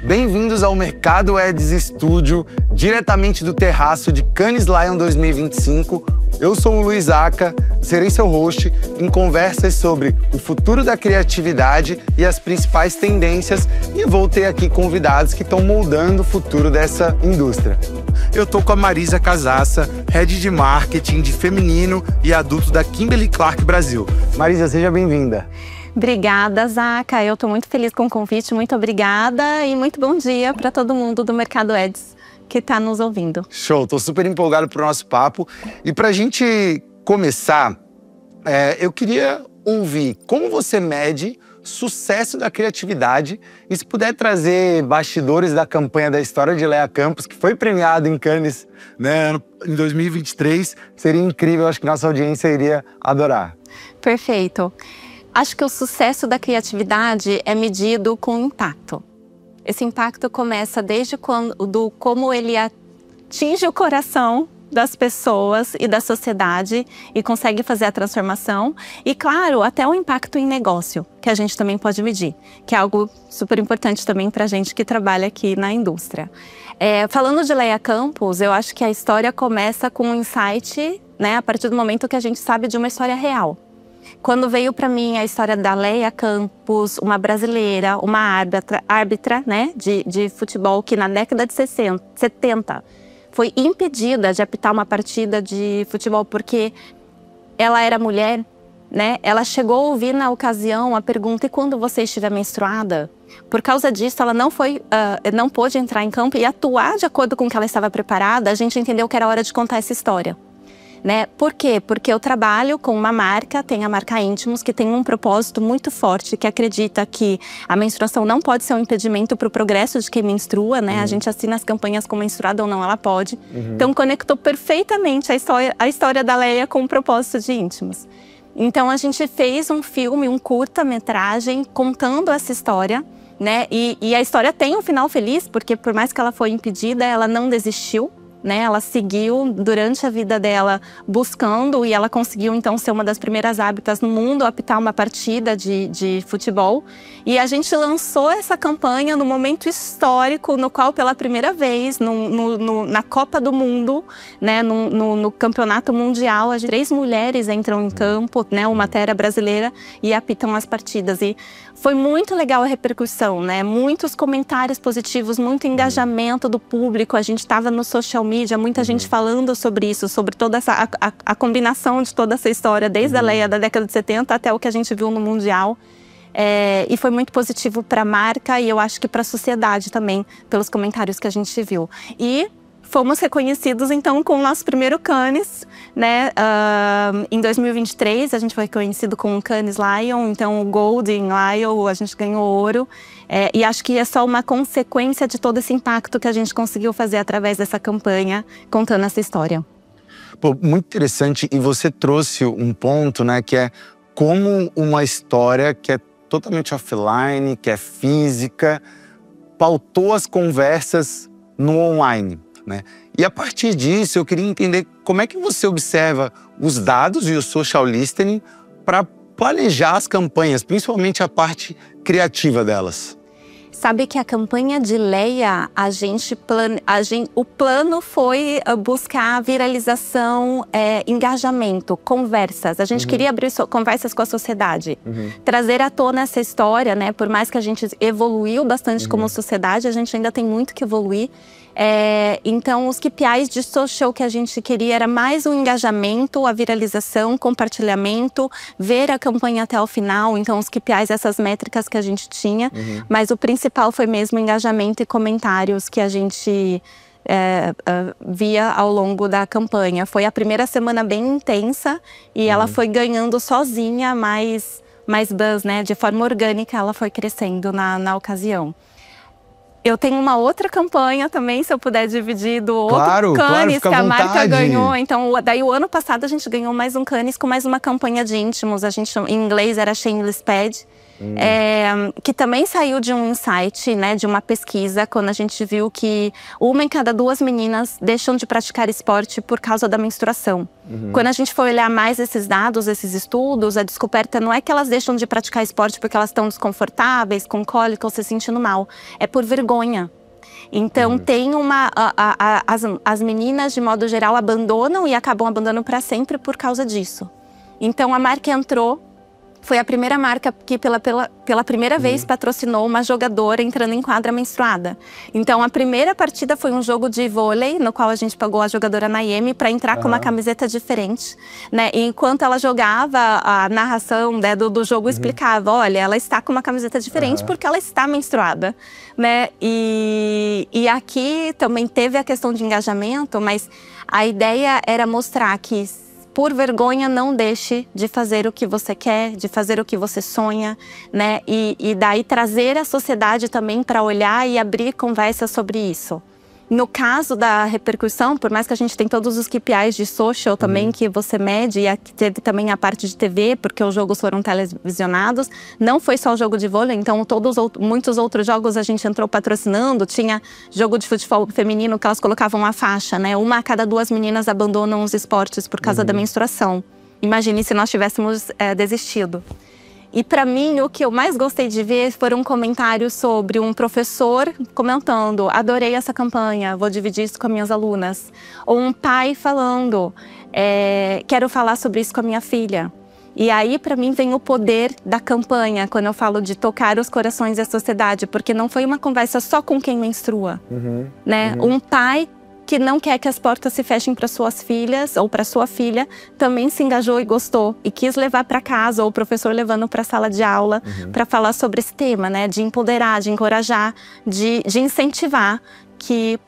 Bem-vindos ao Mercado Eds Studio, diretamente do terraço de Cannes Lion 2025. Eu sou o Luiz Aca, serei seu host em conversas sobre o futuro da criatividade e as principais tendências, e vou ter aqui convidados que estão moldando o futuro dessa indústria. Eu tô com a Marisa Casassa, Head de Marketing de Feminino e Adulto da Kimberly-Clark Brasil. Marisa, seja bem-vinda. Obrigada, Zaca. Eu estou muito feliz com o convite, muito obrigada e muito bom dia para todo mundo do Mercado Eds que está nos ouvindo. Show, estou super empolgado para o nosso papo. E para a gente começar, eu queria ouvir como você mede sucesso da criatividade e se puder trazer bastidores da campanha da história de Leia Campos, que foi premiada em Cannes, né, em 2023, seria incrível, acho que nossa audiência iria adorar. Perfeito. Acho que o sucesso da criatividade é medido com impacto. Esse impacto começa desde como ele atinge o coração das pessoas e da sociedade e consegue fazer a transformação. E, claro, até o impacto em negócio, que a gente também pode medir, que é algo super importante também para a gente que trabalha aqui na indústria. Falando de Leia Campos, eu acho que a história começa com um insight, né, a partir do momento que a gente sabe de uma história real. Quando veio para mim a história da Leia Campos, uma brasileira, uma árbitra, né, de futebol que na década de 70 foi impedida de apitar uma partida de futebol porque ela era mulher, né? Ela chegou a ouvir na ocasião a pergunta: e quando você estiver menstruada? Por causa disso, ela não pôde entrar em campo e atuar de acordo com o que ela estava preparada. A gente entendeu que era hora de contar essa história. Né? Por quê? Porque eu trabalho com uma marca, tem a marca Íntimos, que tem um propósito muito forte, que acredita que a menstruação não pode ser um impedimento para o progresso de quem menstrua, né? A gente assina as campanhas com menstruada ou não, ela pode. Então conectou perfeitamente a história da Leia com o propósito de Íntimos. Então a gente fez um filme, um curta-metragem contando essa história, né? E a história tem um final feliz, porque por mais que ela foi impedida, ela não desistiu. Né, ela seguiu durante a vida dela buscando e ela conseguiu então ser uma das primeiras árbitras no mundo a apitar uma partida de futebol. E a gente lançou essa campanha no momento histórico no qual pela primeira vez na Copa do Mundo, né, no Campeonato Mundial, as 3 mulheres entram em campo, né, uma terra brasileira, e apitam as partidas. E foi muito legal a repercussão, né? Muitos comentários positivos, muito engajamento do público. A gente estava no social media, muita gente falando sobre isso, sobre toda essa a combinação de toda essa história, desde a Leia da década de 70 até o que a gente viu no Mundial. E foi muito positivo para a marca e eu acho que para a sociedade também, pelos comentários que a gente viu. E fomos reconhecidos, então, com o nosso primeiro Cannes, né? Em 2023, a gente foi reconhecido com o Cannes Lion, então o Golden Lion, a gente ganhou ouro. E acho que é só uma consequência de todo esse impacto que a gente conseguiu fazer através dessa campanha, contando essa história. Pô, muito interessante, e você trouxe um ponto, né, que é como uma história que é totalmente offline, que é física, pautou as conversas no online. Né? E a partir disso, eu queria entender como é que você observa os dados e o social listening para planejar as campanhas, principalmente a parte criativa delas. Sabe que a campanha de Leia, o plano foi buscar viralização, engajamento, conversas. A gente queria abrir conversas com a sociedade, trazer à tona essa história, né? Por mais que a gente evoluiu bastante como sociedade, a gente ainda tem muito que evoluir. Então, os KPIs de social que a gente queria era mais o engajamento, a viralização, compartilhamento, ver a campanha até o final. Então, os KPIs, essas métricas que a gente tinha. Mas o principal foi mesmo o engajamento e comentários que a gente via ao longo da campanha. Foi a primeira semana bem intensa e ela foi ganhando sozinha mais buzz, né? De forma orgânica, ela foi crescendo na ocasião. Eu tenho uma outra campanha também, se eu puder dividir, do outro Cannes que a marca ganhou. Então, daí o ano passado a gente ganhou mais um Cannes com mais uma campanha de Íntimos. A gente, em inglês era Shameless Pad. que também saiu de um insight, né, de uma pesquisa, quando a gente viu que 1 em cada 2 meninas deixam de praticar esporte por causa da menstruação. Quando a gente foi olhar mais esses dados, esses estudos, a descoberta não é que elas deixam de praticar esporte porque elas estão desconfortáveis, com cólica ou se sentindo mal. É por vergonha. Então tem as meninas, de modo geral, abandonam e acabam abandonando para sempre por causa disso. Então a marca entrou. Foi a primeira marca que pela primeira vez patrocinou uma jogadora entrando em quadra menstruada. Então a primeira partida foi um jogo de vôlei, no qual a gente pagou a jogadora Naemi para entrar com uma camiseta diferente, né? E enquanto ela jogava, a narração, né, do jogo explicava, olha, ela está com uma camiseta diferente porque ela está menstruada, né? E aqui também teve a questão de engajamento, mas a ideia era mostrar que por vergonha, não deixe de fazer o que você quer, de fazer o que você sonha, né? E daí trazer a sociedade também para olhar e abrir conversa sobre isso. No caso da repercussão, por mais que a gente tem todos os KPIs de social também que você mede, e aqui teve também a parte de TV, porque os jogos foram televisionados, não foi só o jogo de vôlei, então muitos outros jogos a gente entrou patrocinando, tinha jogo de futebol feminino que elas colocavam uma faixa, né? 1 a cada 2 meninas abandonam os esportes por causa da menstruação. Imagine se nós tivéssemos desistido. E para mim, o que eu mais gostei de ver foram comentários sobre um professor comentando: adorei essa campanha, vou dividir isso com as minhas alunas. Ou um pai falando: quero falar sobre isso com a minha filha. E aí, para mim, vem o poder da campanha, quando eu falo de tocar os corações da sociedade. Porque não foi uma conversa só com quem menstrua, né? Um pai que não quer que as portas se fechem para suas filhas ou para sua filha, também se engajou e gostou e quis levar para casa, ou o professor levando para a sala de aula para falar sobre esse tema, né? De empoderar, de encorajar, de incentivar que,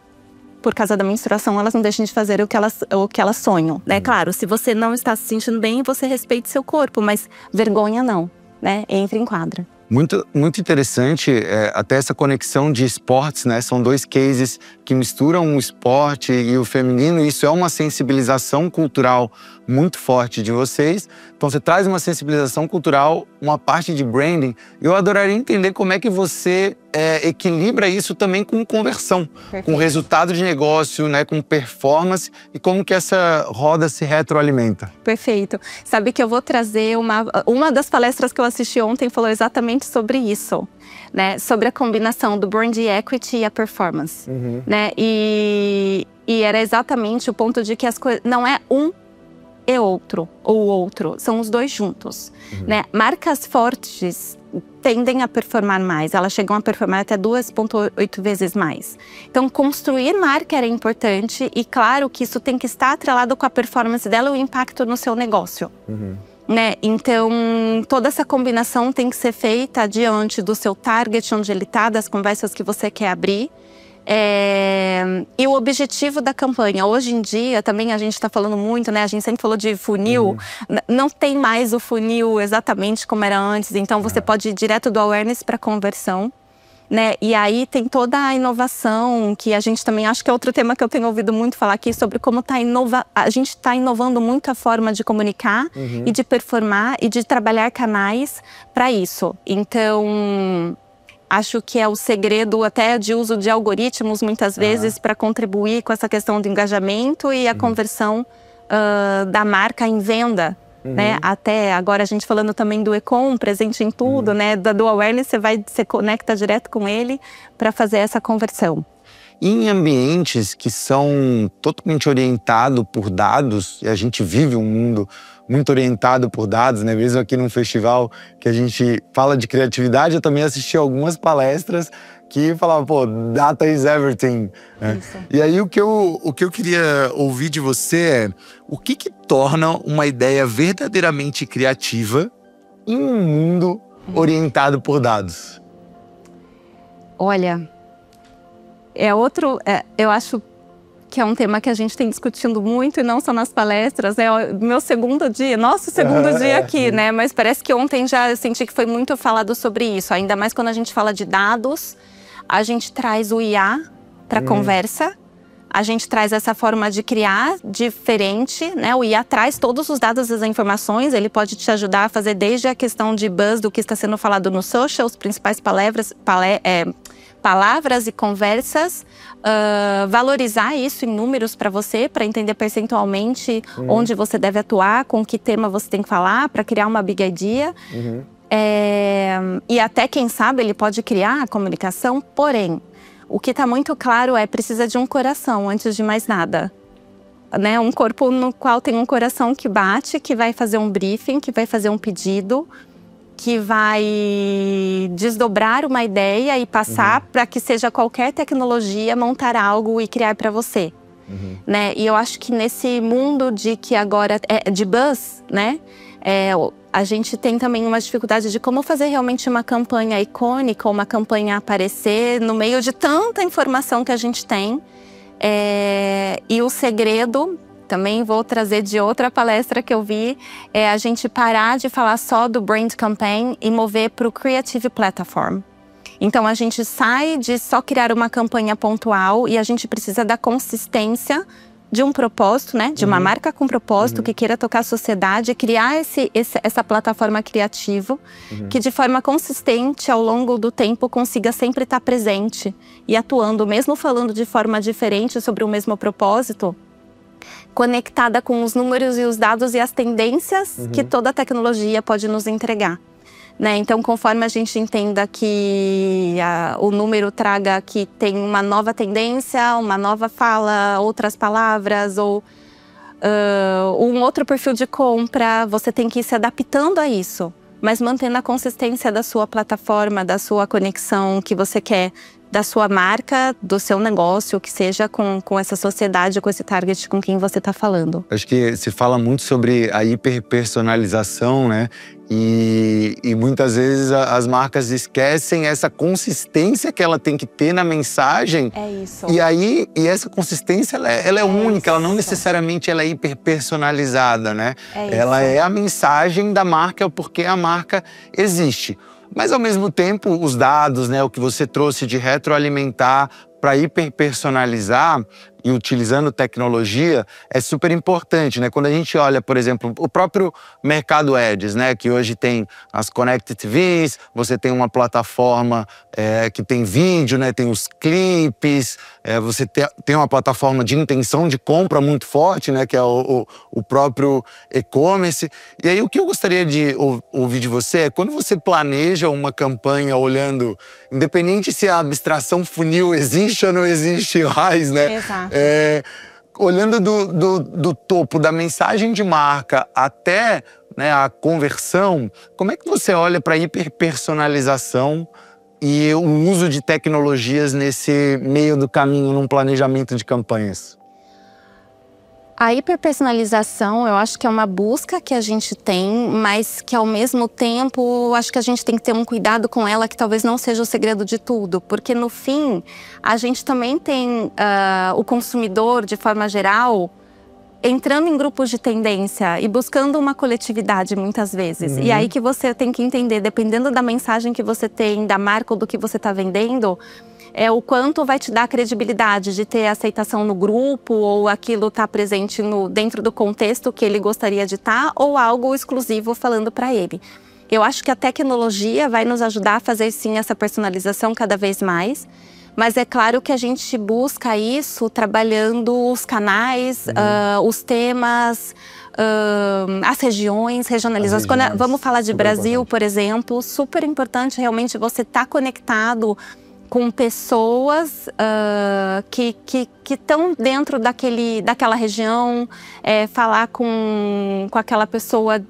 por causa da menstruação, elas não deixem de fazer o que elas sonham, né? Claro, se você não está se sentindo bem, você respeite seu corpo, mas vergonha não, né? Entre em quadra. Muito interessante até essa conexão de esportes, né? São 2 cases que misturam o esporte e o feminino. Isso é uma sensibilização cultural muito forte de vocês. Então você traz uma sensibilização cultural, uma parte de branding. Eu adoraria entender como é que você equilibra isso também com conversão, com resultado de negócio, né? Com performance, e como que essa roda se retroalimenta. Perfeito. Sabe que eu vou trazer uma das palestras que eu assisti ontem falou exatamente sobre isso, né? Sobre a combinação do brand equity e a performance, né? E era exatamente o ponto de que as coisas não é um e outro, ou outro, são os 2 juntos, né? Marcas fortes tendem a performar mais, elas chegam a performar até 2,8 vezes mais. Então, construir marca era importante, e claro que isso tem que estar atrelado com a performance dela e o impacto no seu negócio. Né? Então, toda essa combinação tem que ser feita diante do seu target, onde ele está, das conversas que você quer abrir. E o objetivo da campanha. Hoje em dia, também a gente está falando muito, né? A gente sempre falou de funil. Não tem mais o funil exatamente como era antes. Então, você pode ir direto do awareness para conversão, né? E aí tem toda a inovação, que a gente também, acho que é outro tema que eu tenho ouvido muito falar aqui, sobre como a gente está inovando muito a forma de comunicar e de performar e de trabalhar canais para isso. Então, acho que é o segredo até de uso de algoritmos, muitas vezes, para contribuir com essa questão do engajamento e a conversão da marca em venda. Né? Até agora a gente falando também do e-com, presente em tudo, né? Do awareness, você conecta direto com ele para fazer essa conversão. Em ambientes que são totalmente orientados por dados, e a gente vive um mundo muito orientado por dados, né? Mesmo aqui num festival que a gente fala de criatividade, eu também assisti algumas palestras que falavam, pô, data is everything. E aí o que eu queria ouvir de você é o que torna uma ideia verdadeiramente criativa em um mundo orientado por dados? Olha, eu acho que é um tema que a gente tem discutindo muito, e não só nas palestras. É o meu segundo dia, nosso segundo dia aqui, né? Mas parece que ontem já senti que foi muito falado sobre isso. Ainda mais quando a gente fala de dados, a gente traz o IA para conversa. a gente traz essa forma de criar diferente, né? O IA traz todos os dados e as informações, ele pode te ajudar a fazer desde a questão de buzz, do que está sendo falado no social, os principais palavras e conversas, valorizar isso em números para você, para entender percentualmente onde você deve atuar, com que tema você tem que falar, para criar uma big idea. E até, quem sabe, ele pode criar a comunicação, porém, o que está muito claro precisa de um coração, antes de mais nada. Né? Um corpo no qual tem um coração que bate, que vai fazer um briefing, que vai fazer um pedido, que vai desdobrar uma ideia e passar para que seja qualquer tecnologia, montar algo e criar para você. Né? E eu acho que nesse mundo de que agora de buzz, né? A gente tem também uma dificuldade de como fazer realmente uma campanha icônica, uma campanha aparecer no meio de tanta informação que a gente tem. E o segredo, também vou trazer de outra palestra que eu vi, é a gente parar de falar só do brand campaign e mover para o creative platform. Então a gente sai de só criar uma campanha pontual e a gente precisa da consistência de um propósito, né? De uma marca com propósito que queira tocar a sociedade, criar essa plataforma criativa que de forma consistente ao longo do tempo consiga sempre estar presente e atuando, mesmo falando de forma diferente sobre o mesmo propósito, conectada com os números e os dados e as tendências que toda tecnologia pode nos entregar. Né? Então, conforme a gente entenda que o número traga que tem uma nova tendência, uma nova fala, outras palavras ou um outro perfil de compra, você tem que ir se adaptando a isso, mas mantendo a consistência da sua plataforma, da sua conexão que você quer, da sua marca, do seu negócio, que seja com essa sociedade, com esse target com quem você está falando. Acho que se fala muito sobre a hiperpersonalização, né? E muitas vezes as marcas esquecem essa consistência que ela tem que ter na mensagem. É isso. E essa consistência, ela é única, ela não necessariamente ela é hiperpersonalizada, né? Ela é a mensagem da marca, o porquê a marca existe. Mas, ao mesmo tempo, os dados, né, o que você trouxe de retroalimentar para hiperpersonalizar e utilizando tecnologia é super importante, né? Quando a gente olha, por exemplo, o próprio mercado Ads, né? Que hoje tem as Connected TVs, você tem uma plataforma que tem vídeo, né? Tem os clipes, você tem uma plataforma de intenção de compra muito forte, né? Que é o próprio e-commerce. E aí o que eu gostaria de ouvir de você é quando você planeja uma campanha olhando, independente se a abstração funil existe ou não existe mais, né? Exato. Olhando do topo da mensagem de marca até, né, a conversão, como é que você olha para a hiperpersonalização e o uso de tecnologias nesse meio do caminho, num planejamento de campanhas? A hiperpersonalização, eu acho que é uma busca que a gente tem, mas que ao mesmo tempo, acho que a gente tem que ter um cuidado com ela, que talvez não seja o segredo de tudo. Porque no fim, a gente também tem o consumidor, de forma geral, entrando em grupos de tendência e buscando uma coletividade muitas vezes. E aí que você tem que entender, dependendo da mensagem que você tem, da marca ou do que você está vendendo, o quanto vai te dar credibilidade de ter aceitação no grupo ou aquilo tá presente dentro do contexto que ele gostaria de estar ou algo exclusivo falando para ele. Eu acho que a tecnologia vai nos ajudar a fazer sim essa personalização cada vez mais, mas é claro que a gente busca isso trabalhando os canais, os temas, as regiões, regionalizações. Vamos falar de Brasil, por exemplo, super importante realmente você estar conectado com pessoas que estão dentro daquela região, falar com aquela pessoa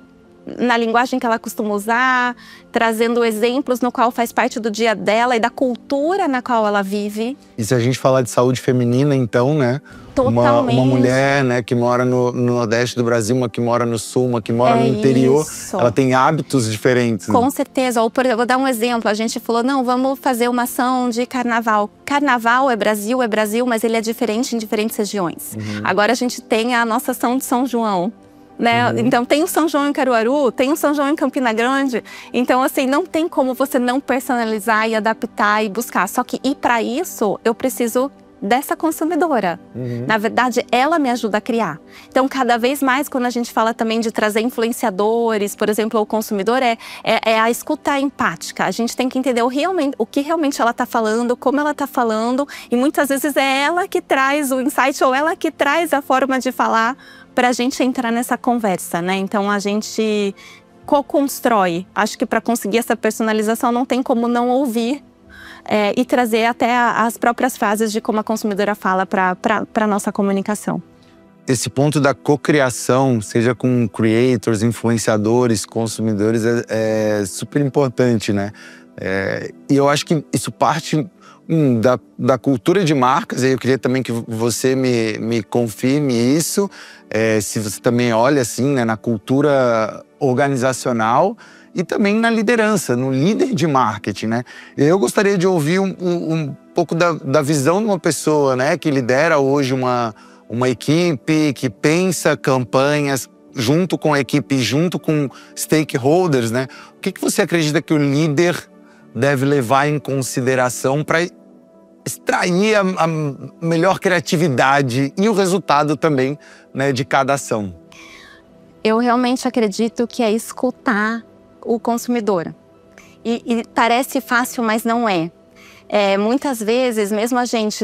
na linguagem que ela costuma usar, trazendo exemplos no qual faz parte do dia dela e da cultura na qual ela vive. E se a gente falar de saúde feminina, então, né? Totalmente. Uma mulher, né, que mora no Nordeste do Brasil, uma que mora no Sul, uma que mora no interior, ela tem hábitos diferentes. Com né? certeza. Ou, vou dar um exemplo. A gente falou, não, vamos fazer uma ação de carnaval. Carnaval é Brasil, mas ele é diferente em diferentes regiões. Agora a gente tem a nossa ação de São João. Né? Então tem o São João em Caruaru, tem o São João em Campina Grande. Então assim, não tem como você não personalizar e adaptar e buscar. Só que para isso eu preciso dessa consumidora. Na verdade, ela me ajuda a criar. Então, cada vez mais, quando a gente fala também de trazer influenciadores, por exemplo, o consumidor, é a escuta empática. A gente tem que entender o que realmente ela está falando, como ela está falando, e muitas vezes é ela que traz o insight ou ela que traz a forma de falar para a gente entrar nessa conversa, né? Então, a gente co-constrói. Acho que para conseguir essa personalização não tem como não ouvir e trazer até as próprias frases de como a consumidora fala para a nossa comunicação. Esse ponto da cocriação, seja com creators, influenciadores, consumidores, é super importante, né? E eu acho que isso parte da cultura de marcas, e eu queria também que você me confirme isso, se você também olha assim, né, na cultura organizacional e também na liderança, no líder de marketing, né? Eu gostaria de ouvir um pouco da visão de uma pessoa, né, que lidera hoje uma equipe, que pensa campanhas junto com a equipe, junto com stakeholders, né? O que você acredita que o líder deve levar em consideração para extrair a melhor criatividade e o resultado também, né, de cada ação? Eu realmente acredito que é escutar o consumidor. E parece fácil, mas não é. Muitas vezes, mesmo a gente,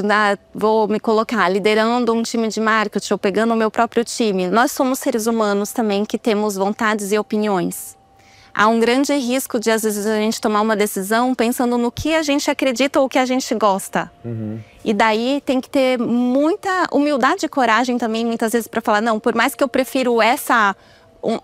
vou me colocar liderando um time de marketing ou pegando o meu próprio time, nós somos seres humanos também que temos vontades e opiniões. Há um grande risco de, às vezes, a gente tomar uma decisão pensando no que a gente acredita ou o que a gente gosta. E daí tem que ter muita humildade e coragem também, muitas vezes, para falar, não, por mais que eu prefiro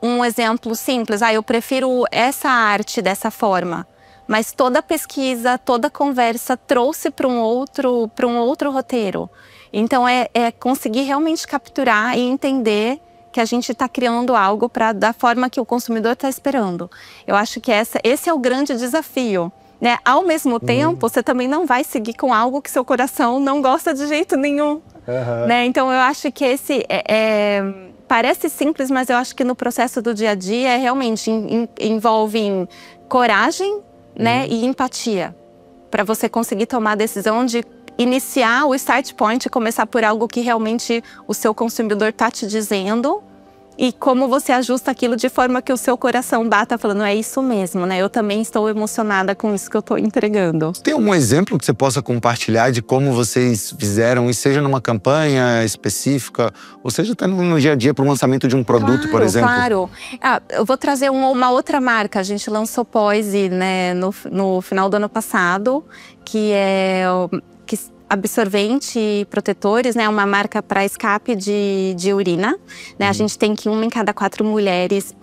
um exemplo simples, eu prefiro essa arte dessa forma. Mas toda pesquisa, toda conversa trouxe para um outro roteiro. Então é conseguir realmente capturar e entender que a gente está criando algo da forma que o consumidor está esperando. Eu acho que esse é o grande desafio, né? Ao mesmo tempo, você também não vai seguir com algo que seu coração não gosta de jeito nenhum. Né? Então eu acho que parece simples, mas eu acho que no processo do dia a dia realmente envolve coragem, né, e empatia, para você conseguir tomar a decisão de iniciar o start point e começar por algo que realmente o seu consumidor está te dizendo e como você ajusta aquilo de forma que o seu coração bata falando, é isso mesmo, né? Eu também estou emocionada com isso que eu estou entregando. Tem algum exemplo que você possa compartilhar de como vocês fizeram, e seja numa campanha específica, ou seja até no dia a dia para o lançamento de um produto, por exemplo? Claro. Eu vou trazer uma outra marca. A gente lançou Poise, né, no final do ano passado, que é absorvente e protetores, né? Uma marca para escape de urina, né? A gente tem que 1 em cada 4 mulheres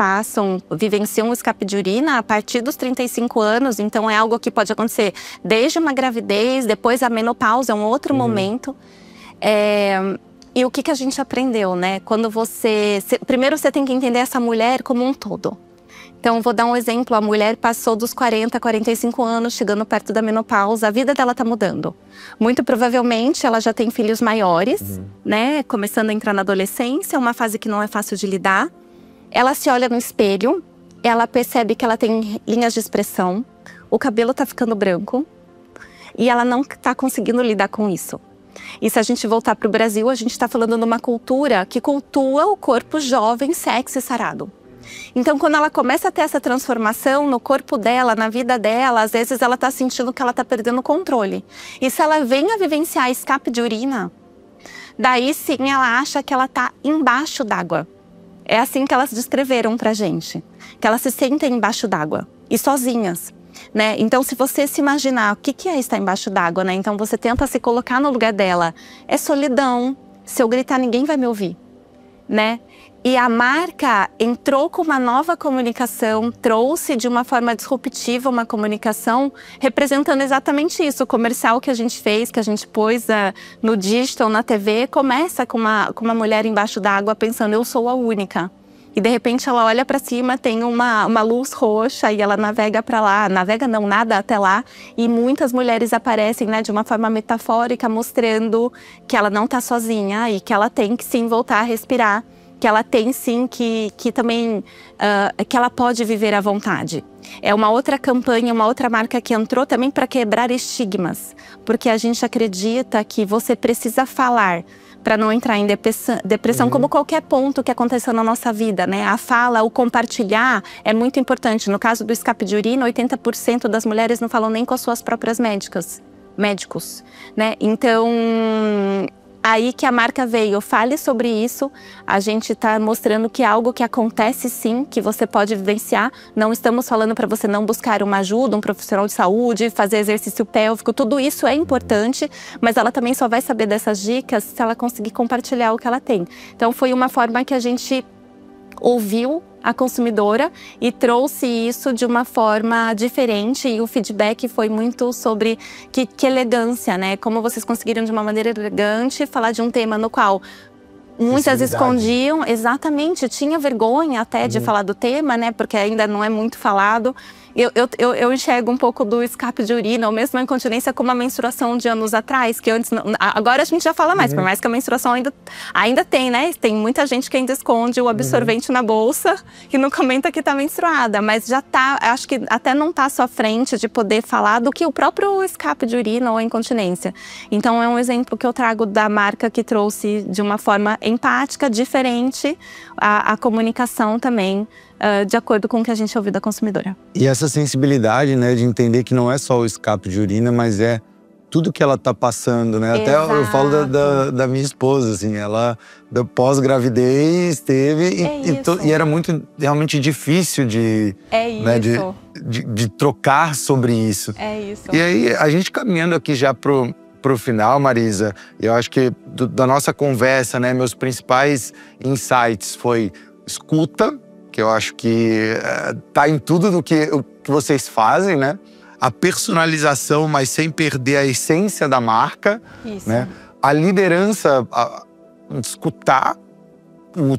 vivenciam um escape de urina a partir dos 35 anos. Então é algo que pode acontecer desde uma gravidez, depois a menopausa, é um outro momento. E o que a gente aprendeu, né? Quando primeiro você tem que entender essa mulher como um todo. Então, vou dar um exemplo. A mulher passou dos 40, 45 anos, chegando perto da menopausa. A vida dela está mudando. Muito provavelmente, ela já tem filhos maiores, né? Começando a entrar na adolescência, uma fase que não é fácil de lidar. Ela se olha no espelho, ela percebe que ela tem linhas de expressão, o cabelo está ficando branco e ela não está conseguindo lidar com isso. E se a gente voltar para o Brasil, a gente está falando de uma cultura que cultua o corpo jovem, sexy e sarado. Então, quando ela começa a ter essa transformação no corpo dela, na vida dela, às vezes ela está sentindo que ela está perdendo o controle. E se ela vem a vivenciar escape de urina, daí sim ela acha que ela está embaixo d'água. É assim que elas descreveram pra gente, que elas se sentem embaixo d'água e sozinhas, né? Então, se você se imaginar o que é estar embaixo d'água, né? Então, você tenta se colocar no lugar dela. É solidão. Se eu gritar, ninguém vai me ouvir, né? E a marca entrou com uma nova comunicação, trouxe de uma forma disruptiva uma comunicação representando exatamente isso. O comercial que a gente fez, que a gente pôs no digital, na TV, começa com uma mulher embaixo d'água pensando, eu sou a única. E de repente ela olha para cima, tem uma luz roxa e ela navega para lá, navega não, nada até lá. E muitas mulheres aparecem, né, de uma forma metafórica, mostrando que ela não está sozinha e que ela tem que sim voltar a respirar. Que ela tem sim que também, que ela pode viver à vontade. É uma outra campanha, uma outra marca que entrou também para quebrar estigmas. Porque a gente acredita que você precisa falar para não entrar em depressão, como qualquer ponto que aconteceu na nossa vida, né? A fala, o compartilhar é muito importante. No caso do escape de urina, 80% das mulheres não falam nem com as suas próprias médicos, né? Então, aí que a marca veio, fale sobre isso. A gente está mostrando que é algo que acontece sim, que você pode vivenciar. Não estamos falando para você não buscar uma ajuda, um profissional de saúde, fazer exercício pélvico. Tudo isso é importante, mas ela também só vai saber dessas dicas se ela conseguir compartilhar o que ela tem. Então foi uma forma que a gente ouviu a consumidora e trouxe isso de uma forma diferente, e o feedback foi muito sobre que elegância, né? Como vocês conseguiram de uma maneira elegante falar de um tema no qual muitas escondiam, exatamente, tinha vergonha até de falar do tema, né? Porque ainda não é muito falado. Eu enxergo um pouco do escape de urina, ou mesmo a incontinência, como a menstruação de anos atrás, que antes, agora a gente já fala mais, por mais que a menstruação ainda tem, né? Tem muita gente que ainda esconde o absorvente na bolsa e não comenta que tá menstruada, mas já tá, acho que até não tá à sua frente de poder falar do que o próprio escape de urina ou a incontinência. Então é um exemplo que eu trago da marca que trouxe de uma forma empática, diferente, a comunicação também, de acordo com o que a gente ouviu da consumidora. E essa sensibilidade, né, de entender que não é só o escape de urina, mas é tudo que ela tá passando, né? Exato. Até eu falo da minha esposa, assim, ela pós-gravidez teve e era muito realmente difícil de trocar sobre isso. É isso. E aí, a gente caminhando aqui já pro final, Marisa, eu acho que da nossa conversa, né, meus principais insights foi escuta, que eu acho que tá em tudo do que vocês fazem, né? A personalização, mas sem perder a essência da marca. Isso. Né? A liderança, escutar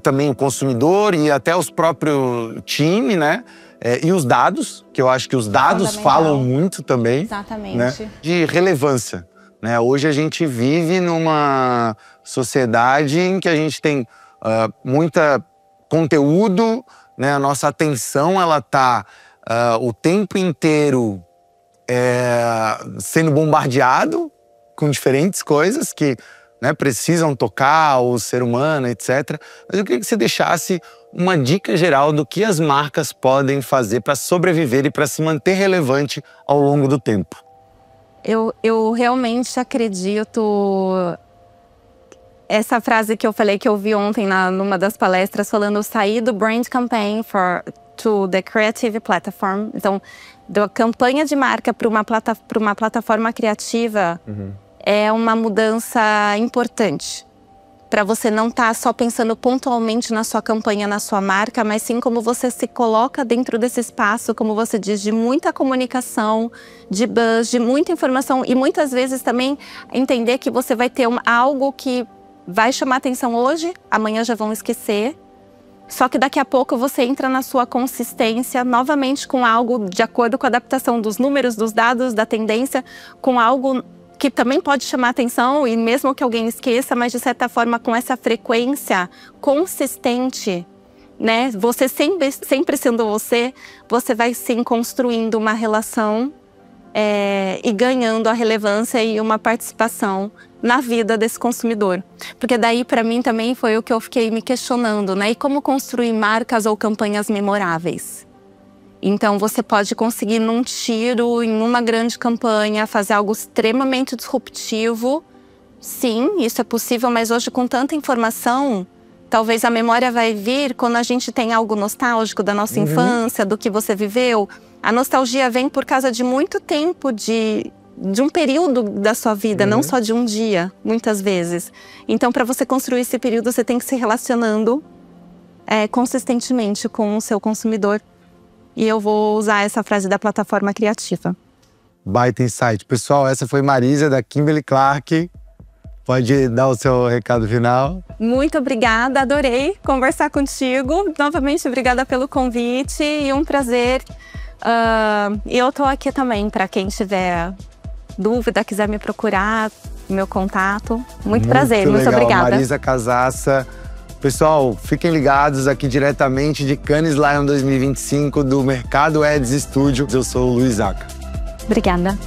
também o consumidor e até os próprios time, né? E os dados, que eu acho que os dados falam muito também. Exatamente. Né? De relevância. Né? Hoje a gente vive numa sociedade em que a gente tem muita conteúdo, né? A nossa atenção, ela tá o tempo inteiro sendo bombardeado com diferentes coisas que, né, precisam tocar o ser humano, etc. Mas eu queria que você deixasse uma dica geral do que as marcas podem fazer para sobreviver e para se manter relevante ao longo do tempo. Eu realmente acredito. Essa frase que eu falei, que eu vi ontem numa das palestras, falando sair do brand campaign to the creative platform. Então, da campanha de marca para uma plataforma criativa é uma mudança importante. Para você não estar só pensando pontualmente na sua campanha, na sua marca, mas sim como você se coloca dentro desse espaço, como você diz, de muita comunicação, de buzz, de muita informação. E muitas vezes também entender que você vai ter algo que vai chamar atenção hoje, amanhã já vão esquecer. Só que daqui a pouco você entra na sua consistência, novamente com algo de acordo com a adaptação dos números, dos dados, da tendência, com algo que também pode chamar atenção, e mesmo que alguém esqueça, mas de certa forma com essa frequência consistente, né? Você sempre sendo você vai sim construindo uma relação e ganhando a relevância e uma participação na vida desse consumidor. Porque daí, para mim, também foi o que eu fiquei me questionando, né? E como construir marcas ou campanhas memoráveis? Então, você pode conseguir num tiro, em uma grande campanha, fazer algo extremamente disruptivo. Sim, isso é possível, mas hoje com tanta informação, talvez a memória vai vir quando a gente tem algo nostálgico da nossa infância, do que você viveu. A nostalgia vem por causa de muito tempo de um período da sua vida, não só de um dia, muitas vezes. Então, para você construir esse período, você tem que se relacionando consistentemente com o seu consumidor. E eu vou usar essa frase da plataforma criativa. Baita insight. Pessoal, essa foi Marisa, da Kimberly-Clark. Pode dar o seu recado final. Muito obrigada, adorei conversar contigo. Novamente, obrigada pelo convite e um prazer. E eu tô aqui também para quem tiver dúvida, quiser me procurar, meu contato. Muito prazer, muito obrigada. Marisa Casassa, Pessoal, fiquem ligados aqui diretamente de Cannes Lion 2025 do Mercado Ads Studio. Eu sou o Luiz Aca. Obrigada.